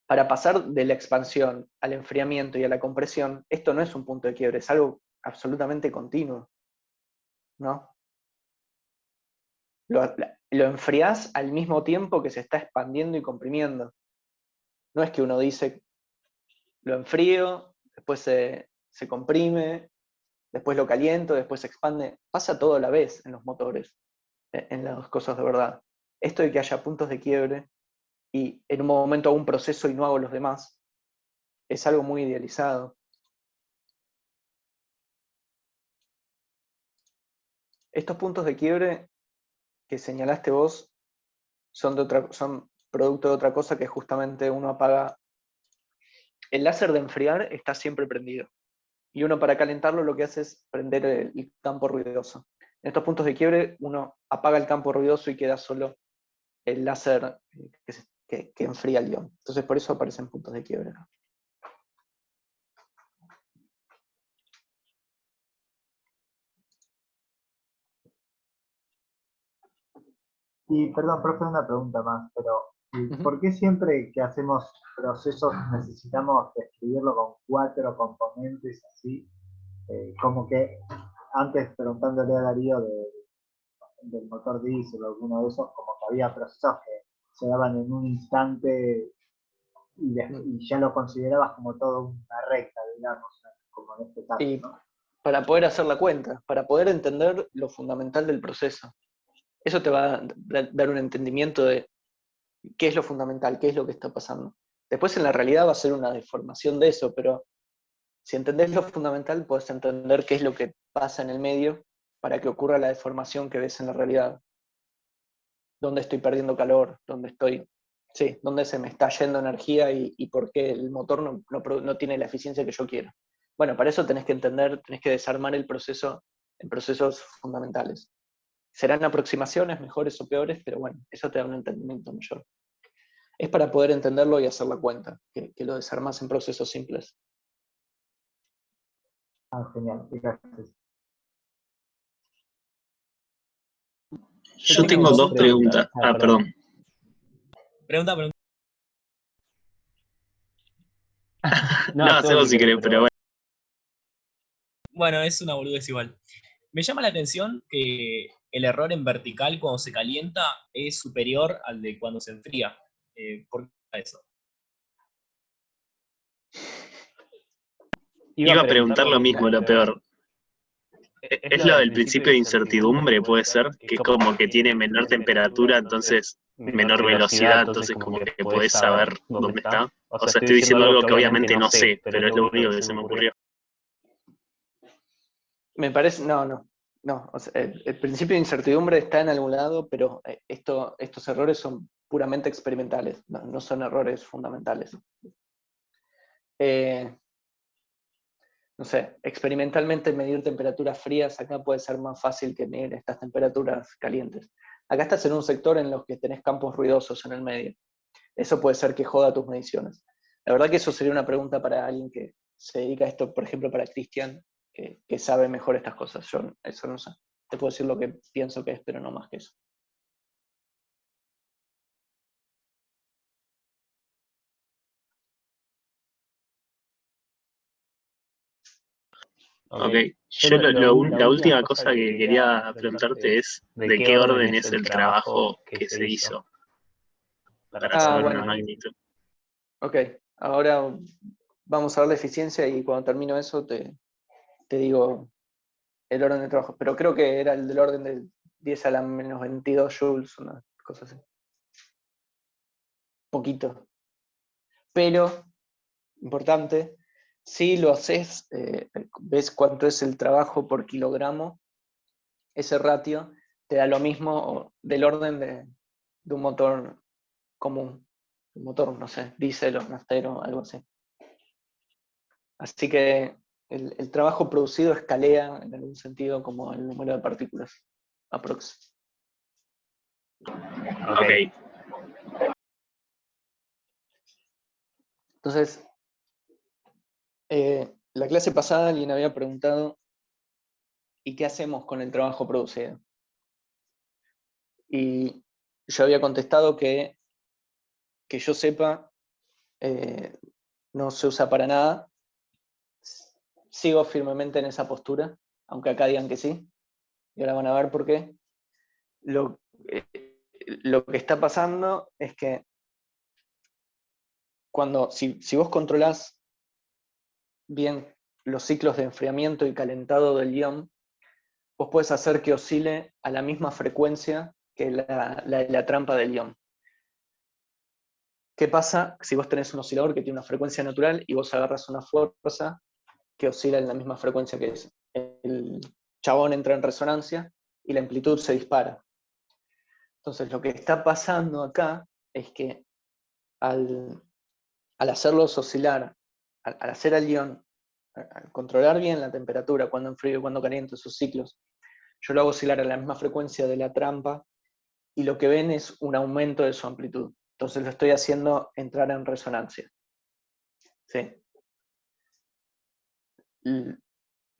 para pasar de la expansión al enfriamiento y a la compresión, esto no es un punto de quiebre, es algo absolutamente continuo, ¿no? Lo enfriás al mismo tiempo que se está expandiendo y comprimiendo. No es que uno dice, lo enfrío, después se comprime, después lo caliento, después se expande. Pasa todo a la vez en los motores, en las cosas de verdad. Esto de que haya puntos de quiebre y en un momento hago un proceso y no hago los demás, es algo muy idealizado. Estos puntos de quiebre que señalaste vos son producto de otra cosa que justamente uno apaga. El láser de enfriar está siempre prendido. Y uno para calentarlo lo que hace es prender el campo ruidoso. En estos puntos de quiebre uno apaga el campo ruidoso y queda solo el láser que enfría el ion. Entonces por eso aparecen puntos de quiebre. Y perdón, profe, una pregunta más, pero ¿por qué siempre que hacemos procesos necesitamos describirlo con 4 componentes así? Como que antes preguntándole a Darío del motor diésel o alguno de esos, como que había procesos que se daban en un instante y ya lo considerabas como todo una recta, digamos, como en este caso, Y ¿no? para poder hacer la cuenta, para poder entender lo fundamental del proceso. Eso te va a dar un entendimiento de qué es lo fundamental, qué es lo que está pasando. Después en la realidad va a ser una deformación de eso, pero si entendés lo fundamental, podés entender qué es lo que pasa en el medio para que ocurra la deformación que ves en la realidad. Dónde estoy perdiendo calor, dónde se me está yendo energía y por qué el motor no tiene la eficiencia que yo quiero. Bueno, para eso tenés que entender, tenés que desarmar el proceso en procesos fundamentales. Serán aproximaciones mejores o peores, pero bueno, eso te da un entendimiento mayor. Es para poder entenderlo y hacer la cuenta, que lo desarmas en procesos simples. Ah, genial, gracias. Yo tengo dos preguntas. Perdón. Pregunta. No, hacemos si querés, pero bueno. Bueno, es una boludez igual. Me llama la atención que el error en vertical cuando se calienta es superior al de cuando se enfría. ¿Por qué eso? Iba a preguntar lo mismo, lo peor. Es lo del principio de incertidumbre, puede ser, que es como que tiene menor temperatura, entonces menor velocidad, entonces como que podés saber dónde está. O sea, estoy diciendo algo que obviamente no sé, pero es lo único que se me ocurrió. Me parece, no. O sea, el principio de incertidumbre está en algún lado, pero estos errores son puramente experimentales, no son errores fundamentales. No sé, experimentalmente medir temperaturas frías acá puede ser más fácil que medir estas temperaturas calientes. Acá estás en un sector en los que tenés campos ruidosos en el medio. Eso puede ser que joda tus mediciones. La verdad que eso sería una pregunta para alguien que se dedica a esto, por ejemplo, para Cristian, que sabe mejor estas cosas. Yo eso no sé. Te puedo decir lo que pienso que es, pero no más que eso. Ok, yo la última cosa que quería preguntarte es ¿de qué orden es el trabajo que se hizo? Para saber una magnitud. Ok, ahora vamos a ver la eficiencia y cuando termino eso te digo el orden de trabajo. Pero creo que era el del orden de 10 a la menos 22 joules, una cosa así. Poquito. Pero, importante, si lo haces, ves cuánto es el trabajo por kilogramo, ese ratio te da lo mismo del orden de un motor común. Un motor, no sé, diésel o naftero, algo así. Así que el trabajo producido escalea en algún sentido como el número de partículas aprox. Ok. Entonces, la clase pasada alguien había preguntado ¿y qué hacemos con el trabajo producido? Y yo había contestado que yo sepa no se usa para nada. Sigo firmemente en esa postura, aunque acá digan que sí. Y ahora van a ver por qué. Lo que está pasando es que si vos controlás bien los ciclos de enfriamiento y calentado del ion, vos podés hacer que oscile a la misma frecuencia que la trampa del ion. ¿Qué pasa si vos tenés un oscilador que tiene una frecuencia natural y vos agarras una fuerza que oscila en la misma frecuencia que es? El chabón entra en resonancia y la amplitud se dispara. Entonces lo que está pasando acá es que al hacerlos oscilar, al hacer al ion, al controlar bien la temperatura, cuando enfrío y cuando caliento esos ciclos, yo lo hago oscilar a la misma frecuencia de la trampa y lo que ven es un aumento de su amplitud. Entonces lo estoy haciendo entrar en resonancia. ¿Sí?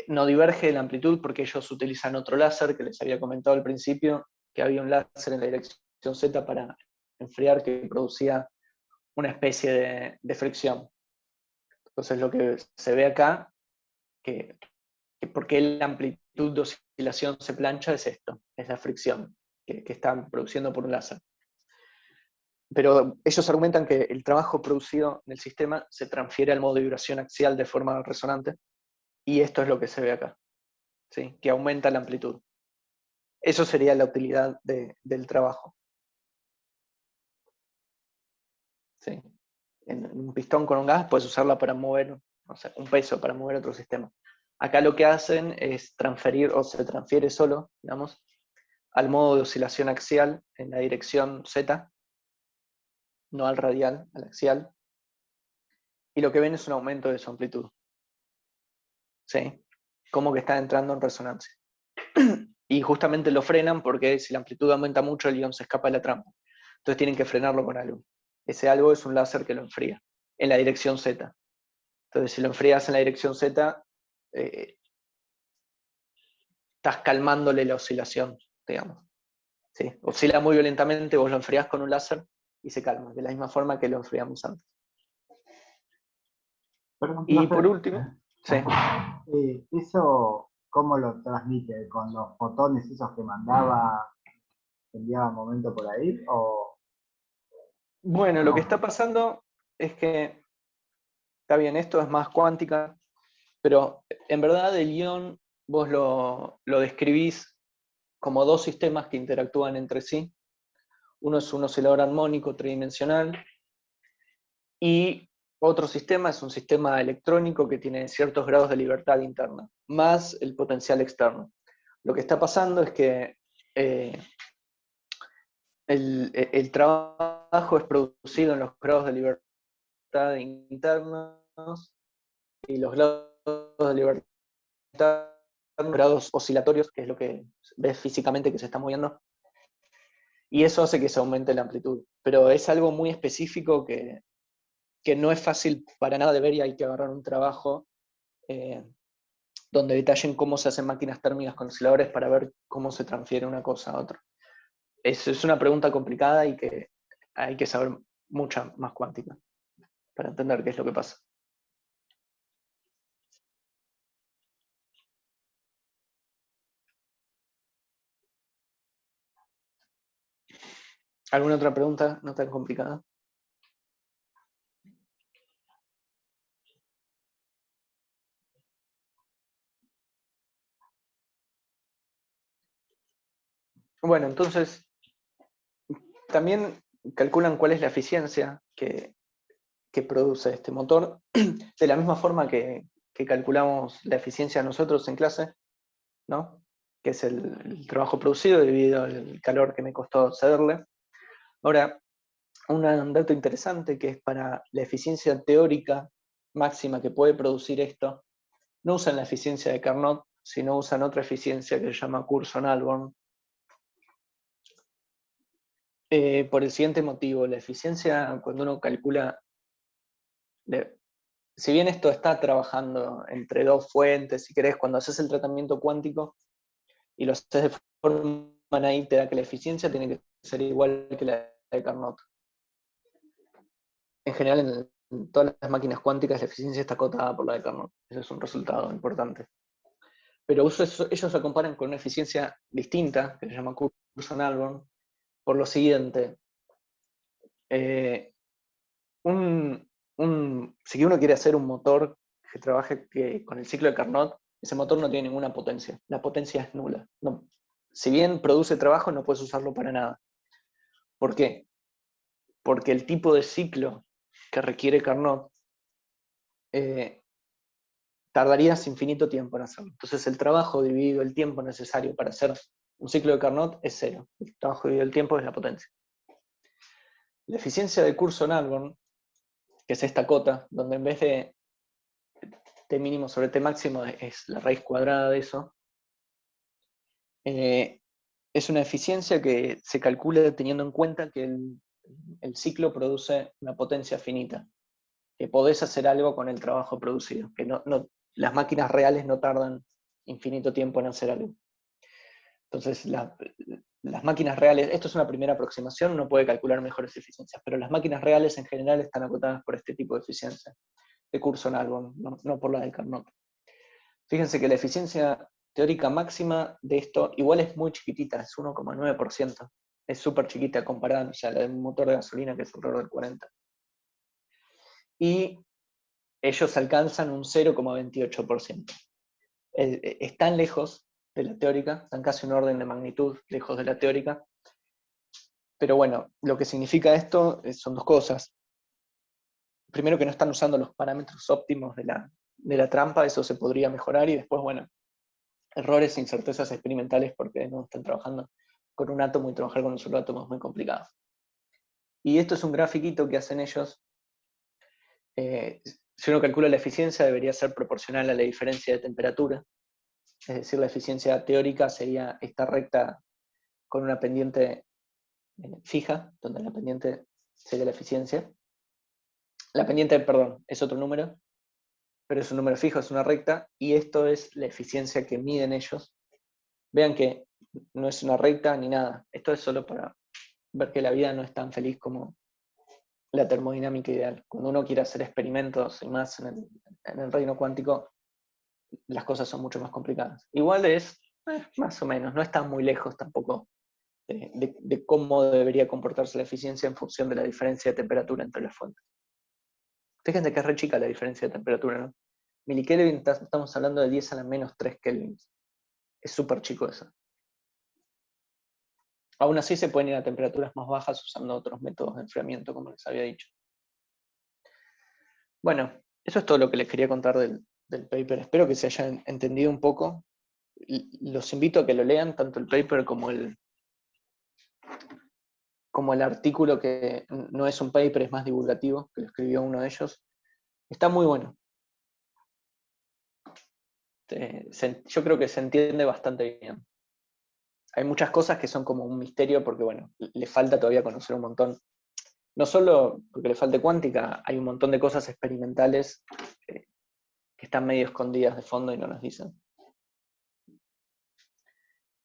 No diverge la amplitud porque ellos utilizan otro láser que les había comentado al principio, que había un láser en la dirección Z para enfriar que producía una especie de fricción. Entonces lo que se ve acá, que por qué la amplitud de oscilación se plancha es esto, es la fricción que están produciendo por un láser. Pero ellos argumentan que el trabajo producido en el sistema se transfiere al modo de vibración axial de forma resonante, y esto es lo que se ve acá, ¿sí? Que aumenta la amplitud. Eso sería la utilidad del trabajo. ¿Sí? En un pistón con un gas puedes usarla para mover, no sé, un peso para mover otro sistema. Acá lo que hacen es transferir, o se transfiere solo, digamos, al modo de oscilación axial en la dirección Z, no al radial, al axial, y lo que ven es un aumento de su amplitud. ¿Sí? Como que está entrando en resonancia. Y justamente lo frenan porque si la amplitud aumenta mucho, el ion se escapa de la trampa. Entonces tienen que frenarlo con algo. Ese algo es un láser que lo enfría en la dirección Z. Entonces si lo enfrías en la dirección Z, estás calmándole la oscilación, digamos. ¿Sí? Oscila muy violentamente, vos lo enfrías con un láser y se calma, de la misma forma que lo enfriamos antes. Perdón, Y profe, por último, sí. ¿eso cómo lo transmite? ¿Con los fotones esos que mandaba, enviaba un momento por ahí? ¿O Bueno, lo que está pasando es que, está bien, esto es más cuántica, pero en verdad el ion vos lo describís como dos sistemas que interactúan entre sí. Uno es un oscilador armónico tridimensional y otro sistema es un sistema electrónico que tiene ciertos grados de libertad interna, más el potencial externo. Lo que está pasando es que el trabajo es producido en los grados de libertad internos y los grados de libertad, grados oscilatorios, que es lo que ves físicamente que se está moviendo, y eso hace que se aumente la amplitud. Pero es algo muy específico que no es fácil para nada de ver y hay que agarrar un trabajo donde detallen cómo se hacen máquinas térmicas con osciladores para ver cómo se transfiere una cosa a otra. Es una pregunta complicada y que hay que saber mucha más cuántica para entender qué es lo que pasa. ¿Alguna otra pregunta no tan complicada? Bueno, entonces, también calculan cuál es la eficiencia que produce este motor, de la misma forma que calculamos la eficiencia nosotros en clase, ¿no? Que es el trabajo producido dividido el calor que me costó cederle. Ahora, un dato interesante que es para la eficiencia teórica máxima que puede producir esto, no usan la eficiencia de Carnot, sino usan otra eficiencia que se llama Coulson-Ahlborn. Por el siguiente motivo, la eficiencia, cuando uno calcula, si bien esto está trabajando entre dos fuentes, si querés, cuando haces el tratamiento cuántico y lo haces de forma naive, te da que la eficiencia tiene que ser igual que la de Carnot. En general, en todas las máquinas cuánticas la eficiencia está acotada por la de Carnot. Ese es un resultado importante. Pero ellos la comparan con una eficiencia distinta, que se llama Coulson-Ahlborn, por lo siguiente. Si uno quiere hacer un motor que trabaje con el ciclo de Carnot, ese motor no tiene ninguna potencia. La potencia es nula. No, si bien produce trabajo, no puedes usarlo para nada. ¿Por qué? Porque el tipo de ciclo que requiere Carnot tardarías infinito tiempo en hacerlo. Entonces el trabajo dividido el tiempo necesario para hacer un ciclo de Carnot es cero. El trabajo dividido el tiempo es la potencia. La eficiencia de Coulson-Ahlborn, que es esta cota, donde en vez de T mínimo sobre T máximo es la raíz cuadrada de eso, es una eficiencia que se calcula teniendo en cuenta que el ciclo produce una potencia finita, que podés hacer algo con el trabajo producido, que las máquinas reales no tardan infinito tiempo en hacer algo. Entonces, las máquinas reales, esto es una primera aproximación, uno puede calcular mejores eficiencias, pero las máquinas reales en general están acotadas por este tipo de eficiencia, de Curzon-Albon, no por la de Carnot. Fíjense que la eficiencia teórica máxima de esto igual es muy chiquitita, es 1,9%. Es súper chiquita comparada a la de un motor de gasolina que es alrededor del 40%. Y ellos alcanzan un 0,28%. Están lejos de la teórica, están casi un orden de magnitud lejos de la teórica. Pero bueno, lo que significa esto son dos cosas. Primero, que no están usando los parámetros óptimos de la trampa, eso se podría mejorar, y después, bueno, errores e incertezas experimentales porque no están trabajando con un átomo y trabajar con un solo átomo es muy complicado. Y esto es un grafiquito que hacen ellos. Si uno calcula la eficiencia, debería ser proporcional a la diferencia de temperatura. Es decir, la eficiencia teórica sería esta recta con una pendiente fija, donde la pendiente sería la eficiencia. La pendiente, perdón, es otro número, pero es un número fijo, es una recta, y esto es la eficiencia que miden ellos. Vean que no es una recta ni nada. Esto es solo para ver que la vida no es tan feliz como la termodinámica ideal. Cuando uno quiere hacer experimentos y más en el reino cuántico, las cosas son mucho más complicadas. Igual es más o menos, no está muy lejos tampoco de cómo debería comportarse la eficiencia en función de la diferencia de temperatura entre las fuentes. Fíjense que es re chica la diferencia de temperatura, ¿no? Milikelvin, estamos hablando de 10 a la menos 3 kelvins. Es súper chico eso. Aún así se pueden ir a temperaturas más bajas usando otros métodos de enfriamiento, como les había dicho. Bueno, eso es todo lo que les quería contar del paper. Espero que se hayan entendido un poco. Los invito a que lo lean, tanto el paper como el artículo, que no es un paper, es más divulgativo, que lo escribió uno de ellos. Está muy bueno. Yo creo que se entiende bastante bien. Hay muchas cosas que son como un misterio porque, bueno, le falta todavía conocer un montón. No solo porque le falte cuántica, hay un montón de cosas experimentales que están medio escondidas de fondo y no nos dicen.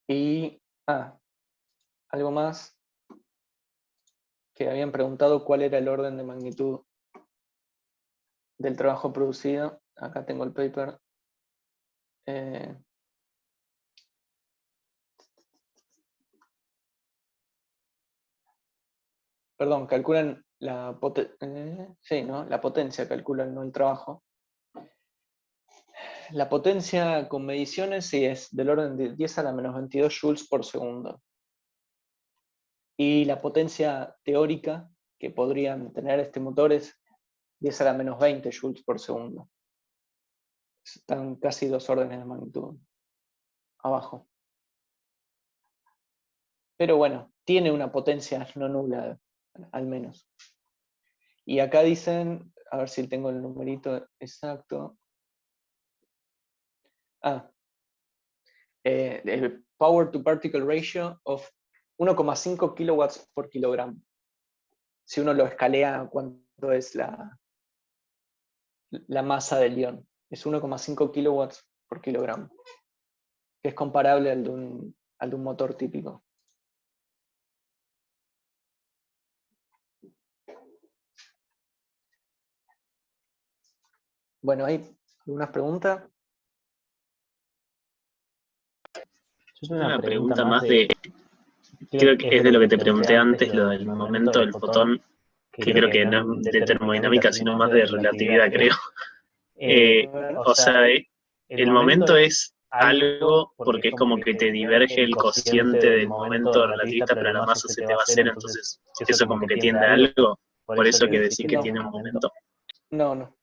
Y, algo más, que habían preguntado cuál era el orden de magnitud del trabajo producido. Acá tengo el paper. Perdón, calculan la potencia, calculan, no el trabajo. La potencia con mediciones sí es del orden de 10 a la menos 22 joules por segundo. Y la potencia teórica que podrían tener este motor es 10 a la menos 20 joules por segundo. Están casi 2 órdenes de magnitud abajo. Pero bueno, tiene una potencia no nula, al menos. Y acá dicen, a ver si tengo el numerito exacto. El power to particle ratio of 1,5 kilowatts por kilogramo. Si uno lo escalea, ¿cuánto es la masa del ion? Es 1,5 kilowatts por kilogramo, que es comparable al de un motor típico. Bueno, ¿hay algunas preguntas? Una pregunta más de... Creo que es de lo que te pregunté antes, lo del momento del fotón, que creo que no es de termodinámica, sino más de relatividad, creo. O sea, el momento es algo porque es como que te diverge el cociente del momento relativista, pero la masa se te va a cero, entonces eso como que tiende a algo, por eso que decís que tiene un momento. No.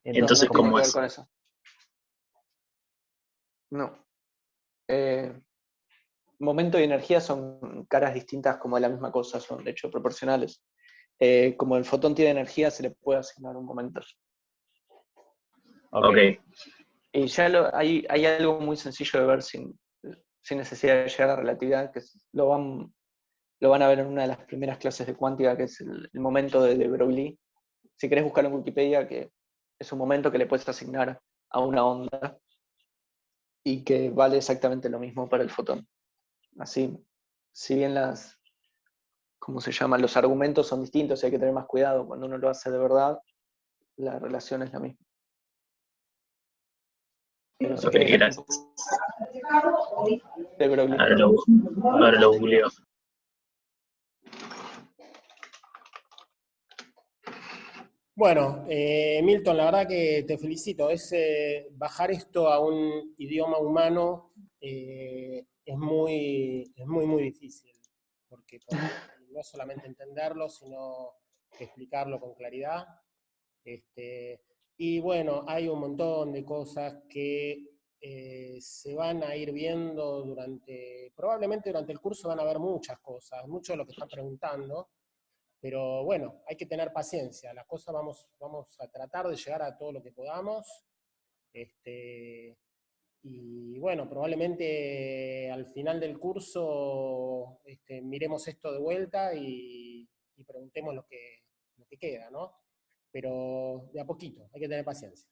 Entonces, ¿cómo ¿cómo es? es? Con eso. No. Momento y energía son caras distintas como de la misma cosa, son de hecho proporcionales. Como el fotón tiene energía, se le puede asignar un momento. Ok. Y ya hay algo muy sencillo de ver sin necesidad de llegar a la relatividad, que lo van a ver en una de las primeras clases de cuántica, que es el momento de de Broglie. Si querés buscarlo en Wikipedia, que es un momento que le puedes asignar a una onda y que vale exactamente lo mismo para el fotón. Así, si bien ¿cómo se llama? Los argumentos son distintos y hay que tener más cuidado cuando uno lo hace de verdad, la relación es la misma. Pero, Ok, gracias. de Broglie. Ahora lo googleo. Bueno, Milton, la verdad que te felicito. Bajar esto a un idioma humano es muy difícil, porque no es solamente entenderlo, sino explicarlo con claridad. Y bueno, hay un montón de cosas que se van a ir viendo probablemente durante el curso van a haber muchas cosas, mucho de lo que están preguntando. Pero bueno, hay que tener paciencia. Las cosas vamos a tratar de llegar a todo lo que podamos. Y bueno, probablemente al final del curso miremos esto de vuelta y preguntemos lo que queda, ¿no? Pero de a poquito, hay que tener paciencia.